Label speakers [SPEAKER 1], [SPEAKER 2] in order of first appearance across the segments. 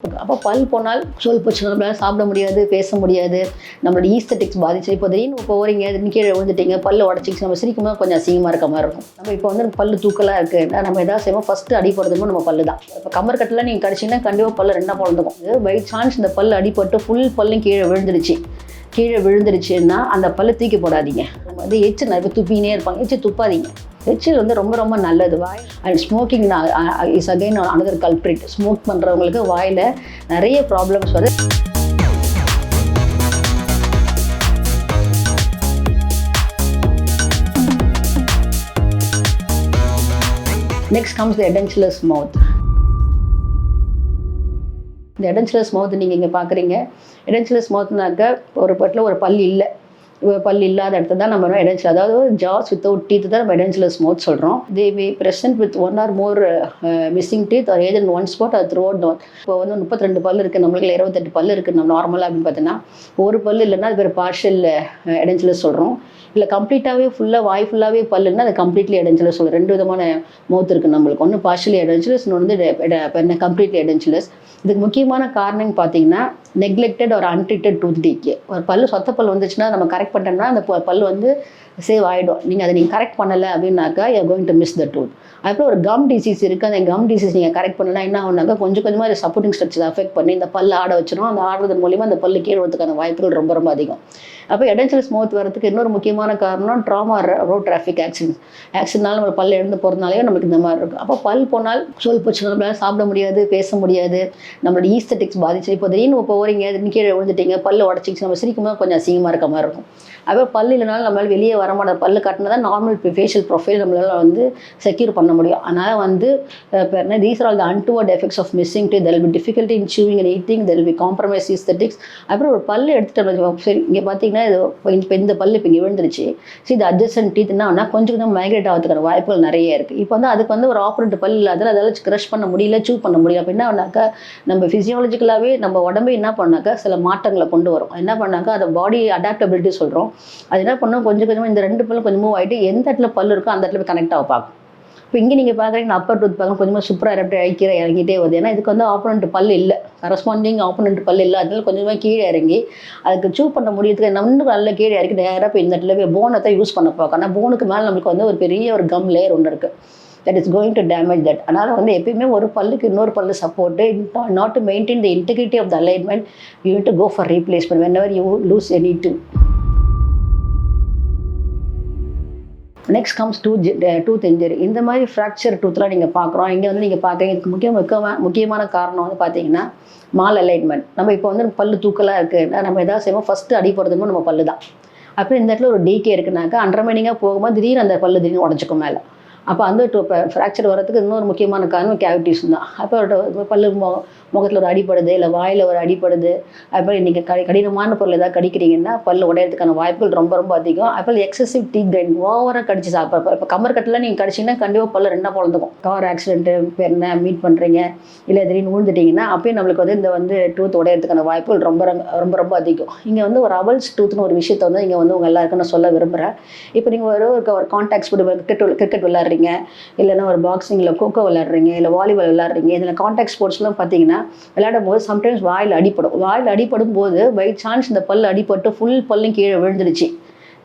[SPEAKER 1] அப்போ பல் போனால் சொல் பிரச்சனை, நம்மளால சாப்பிட முடியாது, பேச முடியாது, நம்மளோட ஈஸ்தட்டிக்ஸ் பாதிச்சு. இப்போ திடீர்னு போகிறீங்க, கீழே விழுந்துட்டீங்க, பல்லு உடச்சிச்சு, நம்ம சிரிக்கும்போது கொஞ்சம் அசிங்கமாக இருக்க மாதிரி இருக்கும். நம்ம இப்போ வந்து பல்லு தூக்கலாக இருக்குது, நம்ம எதாவது செய்வோம், ஃபஸ்ட்டு அடிப்படுறதுமோ நம்ம பல்லு தான். இப்போ கம்மர் கட்டில் நீங்கள் கடிச்சிங்கன்னா கண்டிப்பாக பல்லு ரெண்டாக பிறந்துக்கும். பை சான்ஸ் இந்த பல்லு அடிப்பட்டு ஃபுல் பல்லும் கீழே விழுந்துருச்சுன்னா அந்த பல்லை தூக்கி போடாதீங்க. நம்ம வந்து எச்சு நிறைய துப்பினே இருப்பாங்க, எச்சு துப்பாதீங்க. எச்சில் வந்து ரொம்ப ரொம்ப நல்லது. வாய் and smoking is again another culprit. Smoke பண்ணுறவங்களுக்கு வாயில் நிறைய ப்ராப்ளம்ஸ் வருது. Next comes the edentulous mouth. இந்த எடென்ச்சுலஸ் மவுத் நீங்கள் இங்கே பார்க்குறீங்க. எடென்ச்சுலஸ் மவுத்னாக்க ஒரு பட்டில் ஒரு பல் இல்லை, பல் இல்லாத இடத்துல தான் நம்ம எடென்ச்சுலஸ், அதாவது ஜாஸ் வித்தவுட் டீத் தான் நம்ம எடென்ச்சுலஸ் மவுத் சொல்கிறோம். They may present with one or more missing teeth or either one spot அது த்ரூ அவுட் நோட். இப்போ வந்து 32 பல் இருக்குது, நம்மளுக்கு 28 பல் இருக்குது நம்ம நார்மலாக அப்படின்னு பார்த்தீங்கன்னா. ஒரு பல் இல்லைன்னா அது பேர் பார்ஷியல் எடென்ச்சுலஸ் சொல்கிறோம். இல்லை கம்ப்ளீட்டாகவே ஃபுல்லாக வாய் ஃபுல்லாகவே பல்லுன்னா அது கம்ப்ளீட்லி எடென்ச்சுலஸ் சொல்கிறோம். 2 விதமான மவுத் இருக்குது நம்மளுக்கு. ஒன்று பார்ஷியலி எடென்ச்சுலஸ், இன்னொன்று வந்து கம்ப்ளீட்லி எடென்ச்சுலஸ். இதுக்கு முக்கியமான காரணம் பார்த்தீங்கன்னா நெக்லெக்டட் ஒரு அன்ட்ரீட்டட் டூத் டீக்கே. ஒரு பல்லு சொத்த பல் வந்துச்சுன்னா நம்ம கரெக்ட் பண்ணிட்டோம்னா அந்த பல் வந்து சேவ் ஆகிடும். நீங்கள் அதை கரெக்ட் பண்ணலை அப்படின்னாக்கா you are going to miss the tooth. அதுக்கப்புறம் ஒரு கம் டிசீஸ் இருக்குது, அந்த கம் டிசீஸ் நீங்கள் கரெக்ட் பண்ணலாம் என்ன ஆகுனாக்கா கொஞ்சம் கொஞ்சமாக சப்போர்ட்டிங் ஸ்ட்ரக்சர் அஃபெக்ட் பண்ணி இந்த பல்ல ஆட வச்சிடும். அந்த ஆடுறது மூலிமா அந்த பல்லு கீழே வரதுக்கான வாய்ப்புகள் ரொம்ப ரொம்ப அதிகம். அப்போ எடென்ச்சுலஸ் மவுத் வரதுக்கு இன்னொரு முக்கியமான காரணம் ட்ராமா, ரோட் டிராஃபிக் ஆக்சிடென்ட்னால நம்ம பல் இழந்து போகிறதுனாலே நம்மளுக்கு இந்த மாதிரி இருக்கும். அப்போ பல் போனால் சொல் பிரச்சனை, நம்மளால சாப்பிட முடியாது, பேச முடியாது, நம்மளோட ஈஸ்தட்டிக்ஸ் பாதிச்சு. இப்போ திடீர்னு போகிறீங்க, கீழே விழுந்துட்டீங்க, பல்லு உடச்சிச்சு, நம்ம சிரிக்கும்போது கொஞ்சம் அசிங்கமாக இருக்க மாதிரி இருக்கும். அப்போ பல் இல்லைனாலும் நம்மளால் வெளியே வரமாட்டோம். பல்லு கட்டினா தான் நார்மல் ஃபேஷியல் ப்ரொஃபைல் நம்மளால் வந்து செக்யூர் பண்ண முடியும். அதனால் வந்து these are all the untoward effects of missing teeth. There will be difficulty in chewing and eating, there will be compromise aesthetics. அப்புறம் ஒரு பல்லு எடுத்துகிட்டு சரி இங்கே பார்த்தீங்கன்னா இது இப்போ இந்த பல்லு இப்போ இங்கே விழுந்துருச்சு, சரி இது அட்ஜஸ்டன்ட் டீத் என்ன கொஞ்சம் கொஞ்சம் மைக்ரேட் ஆகிறதுக்கான வாய்ப்புகள் நிறைய இருக்குது. இப்போ வந்து அதுக்கு வந்து ஒரு ஆப்ரேட் பல் இல்லாத அதால் க்ரஷ் பண்ண முடியல, சூ பண்ண முடியல. அப்போ என்ன பண்ணாக்கா நம்ம ஃபிசியாலஜிக்கலாகவே நம்ம உடம்பே என்ன பண்ணாக்கா சில மாற்றங்களை கொண்டு வரும். என்ன பண்ணாக்கா அதை பாடி அடாப்டபிலிட்டி சொல்கிறோம். அது என்ன பண்ணோம், கொஞ்சம் கொஞ்சமாக இந்த 2 பல்லும் கொஞ்சம் மூவ் ஆகிட்டு எந்த இடத்துல பல் இருக்கோ அந்த இடத்துல போய் கனெக்ட் ஆக பார்க்கும். இப்போ இங்கே நீங்கள் பார்க்குறீங்க அப்பர் டூத் பார்க்க கொஞ்சமாக சூப்பராக இறங்கிட்டே வருது. ஏன்னா இதுக்கு வந்து ஆப்போனண்ட் பல் இல்லை, கரஸ்பாண்டிங் ஆப்போனண்ட் பல் இல்லை, அதனால கொஞ்சமாக கீழே இறங்கி அதுக்கு சூ பண்ண முடியறதுக்கு இன்னும் நல்ல கீழே இறக்கி நேராக போய் இந்த இடத்துல போய் போனை தான் யூஸ் பண்ண பார்க்கும். ஆனால் போனுக்கு மேலே நம்மளுக்கு வந்து ஒரு பெரிய ஒரு கம் லேயர் ஒன்று இருக்குது, that is going to damage that. அதனால் வந்து எப்பயுமே ஒரு பல்லுக்கு இன்னொரு பல்லு support, not to maintain the integrity of the alignment, you need to go for replacement whenever you lose any tooth. Next comes tooth injury. இந்த மாதிரி ஃப்ராக்சர் டூத்லாம் நீங்கள் பார்க்குறோம். இங்கே வந்து நீங்கள் பார்க்குறீங்க. இதுக்கு முக்கியமான காரணம் வந்து பார்த்தீங்கன்னா மால் அலைன்மெண்ட். நம்ம இப்போ வந்து பல்லு தூக்கலாக இருக்குது, நம்ம எதாவது செய்வோம், ஃபஸ்ட்டு அடிப்படுறதுமோ நம்ம பல்லு தான். அப்புறம் இந்த இடத்துல ஒரு டீக்கே இருக்குனாக்கா அண்டர்மைனிங்காக போகும்போது திடீர்னு அந்த பல்லு திடீர்னு உடச்சிக்கும் மேலே. அப்போ அந்த ஃப்ராக்சர் வரதுக்கு இன்னொரு முக்கியமான காரணம் கேவிட்டிஸ் தான். அப்போ பல்லு முகத்தில் ஒரு அடிப்படுது, இல்லை வாயில் ஒரு அடிப்படுது, அதுபோல் நீங்கள் கடினமான பொருள் ஏதாவது கடிக்கிறீங்கன்னா பல்லு உடையிறதுக்கான வாய்ப்புகள் ரொம்ப ரொம்ப அதிகம். அதுபோல் எக்ஸசிவ் டீத் கிரைண்ட், ஓவராக கடிச்சு சாப்பிட்றப்ப இப்போ கம்மர் கட்டில் நீங்கள் கடிச்சிங்கன்னா கண்டிப்பாக பல்லு ரெண்டாக பிறந்துக்கும். கார் ஆக்சிடென்ட்டு என்ன மீட் பண்ணுறீங்க, இல்லை திடீர்னு விழுந்துட்டிங்கன்னா அப்பயும் நம்மளுக்கு வந்து இந்த வந்து டூத் உடையிறதுக்கான வாய்ப்புகள் ரொம்ப ரொம்ப ரொம்ப அதிகம். இங்கே வந்து ஒரு அவல்ஸ் டூத்னு ஒரு விஷயத்தை வந்து இங்கே வந்து உங்கள் எல்லாருக்கும் நான் சொல்ல விரும்புகிறேன். இப்போ நீங்கள் ஒரு கான்டாக்ட் கிரிக்கெட் விளையாடுறீங்க, இல்லைன்னா ஒரு பாக்ஸிங்கில் கோகோ விளையாடுறீங்க, இல்லை வாலிபால் விளையாடுறீங்க. இதில் கான்டாக்ட் ஸ்போர்ட்ஸ்லாம் பார்த்தீங்கன்னா விளையாடும் போது சம்டைம்ஸ் வாயில் அடிப்படும் போது பை சான்ஸ் இந்த பல் அடிப்பட்டு ஃபுல் பல்லும்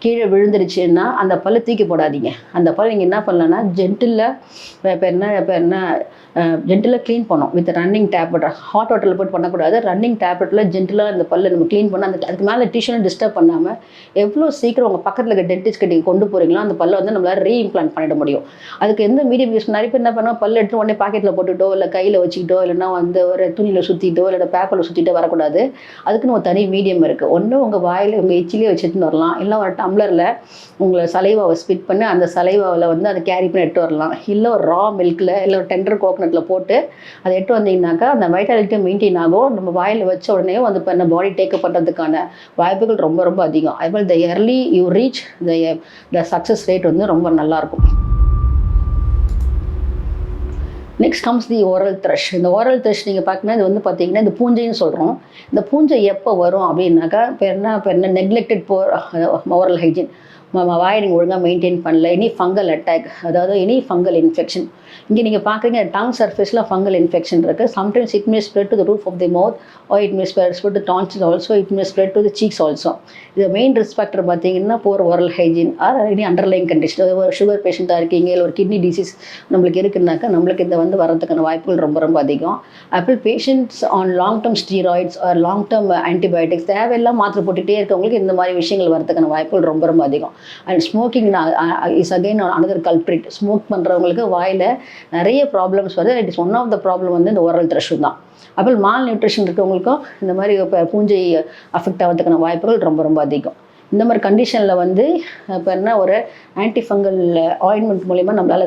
[SPEAKER 1] கீழே விழுந்துருச்சுன்னா அந்த பல்லை தூக்கி போடாதீங்க. அந்த பல் நீங்கள் என்ன பண்ணலான்னா ஜென்டிலாக க்ளீன் பண்ணோம் வித் ரன்னிங் டேப்லெட். ஹாட் வாட்டரில் போட்டு பண்ணக்கூடாது, ரன்னிங் டேப்லெட்டில் ஜென்டிலாக அந்த பல்லை நம்ம க்ளீன் பண்ண அதுக்கு மேலே டிஷ்யூன்னு டிஸ்டர்ப் பண்ணாமல் எவ்வளோ சீக்கிரம் உங்கள் பக்கத்தில் இருக்க டென்டிஸ்ட் நீங்கள் கொண்டு போகிறீங்களோ அந்த பல்லை வந்து நம்மளால் ரீஇம்ப்ளான்ட் பண்ணிட முடியும். அதுக்கு எந்த மீடியம் யூஸ் நிறைய பேர் என்ன பண்ணால் பல் எடுத்து உடனே பாக்கெட்டில் போட்டுட்டோ, இல்லை கையில் வச்சுக்கிட்டோ, இல்லைன்னா வந்து ஒரு துணியில் சுற்றிட்டோ, இல்லை பேப்பரில் சுற்றிட்டோ வரக்கூடாது. அதுக்குன்னு ஒரு தனி மீடியம் இருக்குது. ஒன்று உங்கள் வாயில் உங்கள் எச்சிலே வச்சுட்டு வரலாம், இல்லை ஒரு டம்ளரில் உங்களை சலைவாவை ஸ்பிட் பண்ணி அந்த சலைவாவில் வந்து அதை கேரி பண்ணி எட்டு வரலாம், இல்லை ஒரு ரா மில்கில் இல்லை ஒரு டெண்டர் கோகனட்டில் போட்டு அதை எட்டு வந்தீங்கன்னாக்கா அந்த வைட்டாலிட்டி மெயின்டைன் ஆகும். நம்ம வாயில் வச்ச உடனே வந்து இப்போ நம்ம பாடி டேக்கப் பண்ணுறதுக்கான வாய்ப்புகள் ரொம்ப ரொம்ப அதிகம். அதுபோல் த early you reach the success rate வந்து ரொம்ப நல்லாயிருக்கும். நெக்ஸ்ட் கம்ஸ் தி ஓரல் த்ரஷ். இந்த ஓரல் த்ரஷ் நீங்கள் பார்க்கணும், இது வந்து பார்த்தீங்கன்னா இந்த பூஞ்சைன்னு சொல்கிறோம். இந்த பூஞ்சை எப்போ வரும் அப்படின்னாக்கா இப்போ என்ன நெக்லெக்டட் ஓரல் ஹைஜீன். வாயை நீங்கள் ஒழுங்காக மெயின்டைன் பண்ணல, எனி ஃபங்கல் அட்டாக், அதாவது எனி ஃபங்கல் இன்ஃபெக்ஷன். இங்கே நீங்கள் பார்க்குறீங்க டங் சர்ஃபேஸில் ஃபங்கல் இன்ஃபெக்ஷன் இருக்குது. Sometimes it may spread to the roof of the mouth or it may spread to tonsil also, it may spread to the cheeks also. இது main risk factor பார்த்தீங்கன்னா poor oral hygiene or any underlying condition. ஒரு sugar பேஷண்ட்டாக இருக்கீங்க, இல்லை ஒரு kidney disease நம்மளுக்கு இருக்குன்னாக்கா நம்மளுக்கு இந்த வந்து வரதுக்கான வாய்ப்புகள் ரொம்ப ரொம்ப அதிகம். அப்போ patients on long term steroids or long term antibiotics தேவையெல்லாம் மாத்திரை போட்டுகிட்டே இருக்கவங்களுக்கு இந்த மாதிரி விஷயங்கள் வரதுக்கான வாய்ப்புகள் ரொம்ப ரொம்ப அதிகம். And smoking is again another culprit. Smoke பண்ணுறவங்களுக்கு வாயில் நிறைய ப்ராப்ளம்ஸ் வருது. It is one of the problem வந்து இந்த ஓரல் த்ரஷ் தான். அப்போ மால் நியூட்ரிஷன் இருக்கவங்களுக்கும் இந்த மாதிரி இப்போ பூஞ்சை அஃபெக்ட் ஆகிறதுக்கான வாய்ப்புகள் ரொம்ப ரொம்ப அதிகம். இந்த மாதிரி கண்டிஷனில் வந்து இப்போ என்ன ஒரு ஆன்டிஃபங்கல் ஆயின்மெண்ட் மூலிமா நம்மளால்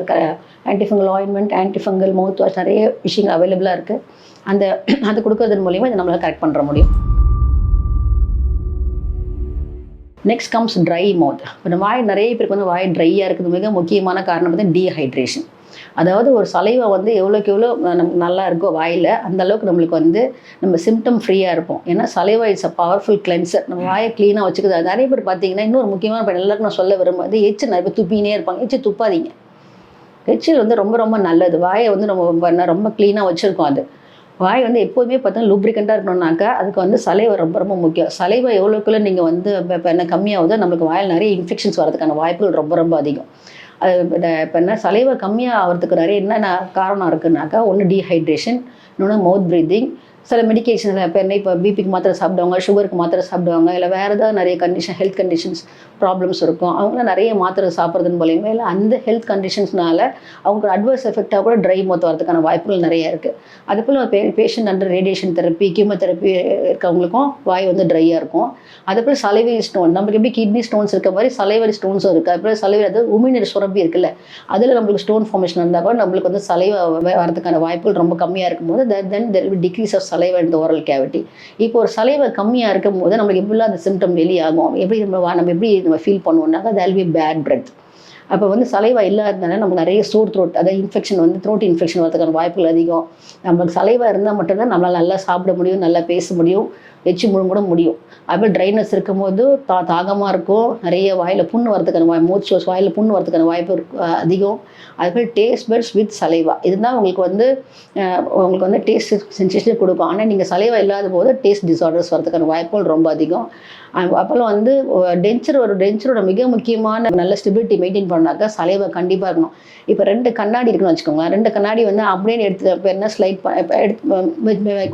[SPEAKER 1] antifungal ointment, antifungal mouth wash நிறைய விஷயங்கள் அவைலபிளாக இருக்குது. அது கொடுக்கறதன் மூலிமா இதை நம்மளால் கரெக்ட் பண்ணுற முடியும். நெக்ஸ்ட் கம்ஸ் ட்ரை மவுத். இப்போ நம்ம வாய் நிறைய பேருக்கு வந்து வாய் ட்ரையாக இருக்குது. மிக முக்கியமான காரணம் வந்து டீஹைட்ரேஷன். அதாவது ஒரு சலைவை வந்து எவ்வளோக்கு எவ்வளோ நமக்கு நல்லா இருக்கோ வாயில், அந்த அளவுக்கு நம்மளுக்கு வந்து நம்ம சிம்டம் ஃப்ரீயாக இருப்போம். ஏன்னா saliva it's a powerful cleanser. நம்ம வாயை க்ளீனாக வச்சுக்குது. நிறைய பேர் பார்த்தீங்கன்னா இன்னொரு முக்கியமான எல்லாருக்கும் நான் சொல்ல விரும்புவது, எச்சு நிறைய பேர் துப்பினே இருப்பாங்க. எச்சு துப்பாதீங்க. எச்சில் வந்து ரொம்ப ரொம்ப நல்லது. வாயை வந்து நம்ம ரொம்ப க்ளீனாக வச்சுருக்கோம். அது வாய் வந்து எப்போதுமே பார்த்தீங்கன்னா லூப்ரிகண்ட்டாக இருக்கணும்னாக்கா அதுக்கு வந்து சலைவை ரொம்ப ரொம்ப முக்கியம். சலைவை எவ்வளோக்குள்ள நீங்கள் வந்து இப்போ என்ன கம்மியாகுதோ நம்மளுக்கு வாயில் நிறைய இன்ஃபெக்ஷன்ஸ் வரதுக்கான வாய்ப்புகள் ரொம்ப ரொம்ப அதிகம். அது இப்போ என்ன சலைவை கம்மியாக ஆகிறதுக்கு நிறைய என்னென்ன காரணம் இருக்குன்னாக்கா, ஒன்று டீஹைட்ரேஷன், இன்னொன்று மவுத் ப்ரீத்திங். சில மெடிக்கேஷன்ஸ் இப்போ பிபிக்கு மாத்திரை சாப்பிடுவாங்க, சுகருக்கு மாத்திரை சாப்பிடுவாங்க, இல்லை வேறு ஏதாவது நிறைய கண்டிஷன் ஹெல்த் கண்டிஷன்ஸ் ப்ராப்ளம்ஸ் இருக்கும். அவங்களாம் நிறைய மாத்திரை சாப்பிட்றதுன்னு மூலியமாக இல்லை அந்த ஹெல்த் கண்டிஷன்ஸ்னால அவங்களுக்கு அட்வர்ஸ் எஃபெக்டாக கூட ட்ரை மவுத் வரதுக்கான வாய்ப்புகள் நிறைய இருக்குது. அதுபோல் patient under radiation therapy, chemotherapy இருக்கவங்களுக்கும் வாய் வந்து ட்ரையாக இருக்கும். அதுபோல் சலைவரி ஸ்டோன், நம்மளுக்கு எப்படி கிட்னி ஸ்டோன்ஸ் இருக்க மாதிரி சலைவரி ஸ்டோன்ஸும் இருக்குது. அதுபோல் சலைவரி அது உமிழ்நீர் சுரப்பி இருக்குல்ல, அதில் நம்மளுக்கு ஸ்டோன் ஃபார்மேஷன் இருந்தால் கூட நம்மளுக்கு வந்து சலைவை வரதுக்கான வாய்ப்புகள் ரொம்ப கம்மியாக இருக்கும்போது then there will decrease of saliva in the oral cavity. இப்போ ஒரு சலைவை கம்மியாக இருக்கும் போது நம்மளுக்கு எப்படிலாம் அந்த சிம்டம் வெளியாகும், எப்படி நம்ம எப்படி நம்ம ஃபீல் பண்ணுவோம்னாக்கா there will be bad breath. அப்போ வந்து சலைவா இல்லாததுனால நமக்கு நிறைய சோர் த்ரோட், அதாவது இன்ஃபெக்ஷன் வந்து த்ரோட் இன்ஃபெக்ஷன் வரதுக்கான வாய்ப்புகள் அதிகம். நம்மளுக்கு சலைவா இருந்தால் மட்டும்தான் நம்மளால் நல்லா சாப்பிட முடியும், நல்லா பேச முடியும், எச்சு முழுங்கூட முடியும். அதுபோல் ட்ரைனஸ் இருக்கும்போது தாகமாக இருக்கும், நிறைய வாயில் புண்ணு வரதுக்கான மவுத் சோர்ஸ் வாயில் புண்ணு வரதுக்கான வாய்ப்பு அதிகம். அதுபோல் டேஸ்ட் பட்ஸ் வித் சலைவா, இதுதான் உங்களுக்கு வந்து டேஸ்ட் சென்சேஷன் கொடுக்கும். ஆனால் நீங்கள் சலைவா இல்லாத போது டேஸ்ட் டிஸார்டர்ஸ் வரதுக்கான வாய்ப்புகள் ரொம்ப அதிகம். அப்போல்லாம் வந்து டென்ச்சரோட மிக முக்கியமான நல்ல ஸ்டெபிலிட்டி மெயின்டைன் பண்ணாக்கா சலைவா கண்டிப்பாக இருக்கணும். இப்போ 2 கண்ணாடி இருக்குன்னு வச்சுக்கோங்களேன். 2 கண்ணாடி வந்து அப்படியே எடுத்து இப்போ என்ன ஸ்லைட்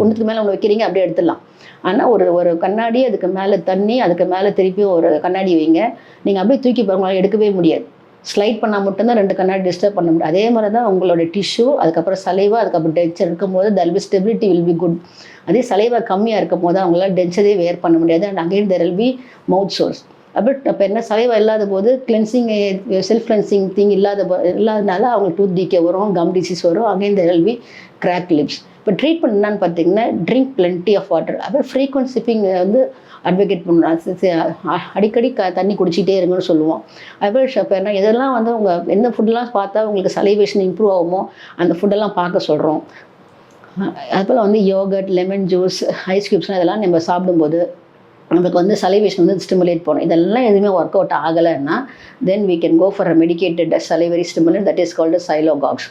[SPEAKER 1] ஒன்றுக்கு மேலே ஒன்று வைக்கிறீங்க, அப்படியே எடுத்துடலாம். ஆனால் ஒரு கண்ணாடி, அதுக்கு மேலே தண்ணி, அதுக்கு மேலே திருப்பி ஒரு கண்ணாடி வைங்க. நீங்கள் அப்படியே தூக்கி பாருங்களா, எடுக்கவே முடியாது. ஸ்லைட் பண்ணால் மட்டும்தான் 2 கண்ணாடி டிஸ்டர்ப் பண்ண முடியும். அதே மாதிரி தான் உங்களோட டிஷ்யூ, அதுக்கப்புறம் சலைவா, அதுக்கப்புறம் டென்ச்சர் இருக்கும்போது that be stability will be good. அதே சலைவா கம்மியாக இருக்கும் போது அவங்களால டென்ச்சரே வேர் பண்ண முடியாது. And again there will be mouth sores. அப்போ என்ன சலைவா இல்லாத போது கிளென்சிங் செல்ஃப் கிளென்சிங் திங் இல்லாதனால அவங்களுக்கு டூத் டீக்கே வரும், கம் டிசீஸ் வரும், again there will B crack lips. இப்போ ட்ரீட்மெண்ட் என்னன்னு பார்த்தீங்கன்னா ட்ரிங்க் பிளென்டி ஆஃப் வாட்டர். அப்புறம் ஃப்ரீக்வெண்ட் சிப்பிங் வந்து அட்வொகேட் பண்ணணும். அடிக்கடி தண்ணி குடிச்சிட்டே இருங்கன்னு சொல்லுவோம். அதுபோல் இப்போ என்ன இதெல்லாம் வந்து உங்கள் எந்த ஃபுட்டெல்லாம் பார்த்தா உங்களுக்கு சலைவேஷன் இம்ப்ரூவ் ஆகுமோ அந்த ஃபுட்டெல்லாம் பார்க்க சொல்கிறோம். அதுபோல் வந்து யோகர்ட், லெமன் ஜூஸ், ஐஸ் கியூப்ஸ்லாம் இதெல்லாம் நம்ம சாப்பிடும்போது நமக்கு வந்து சலைவேஷன் வந்து ஸ்டிமுலேட் பண்ணணும். இதெல்லாம் எதுவுமே ஒர்க் அவுட் ஆகலைன்னா தென் we can go for a medicated salivary stimulant that is called as Silogox.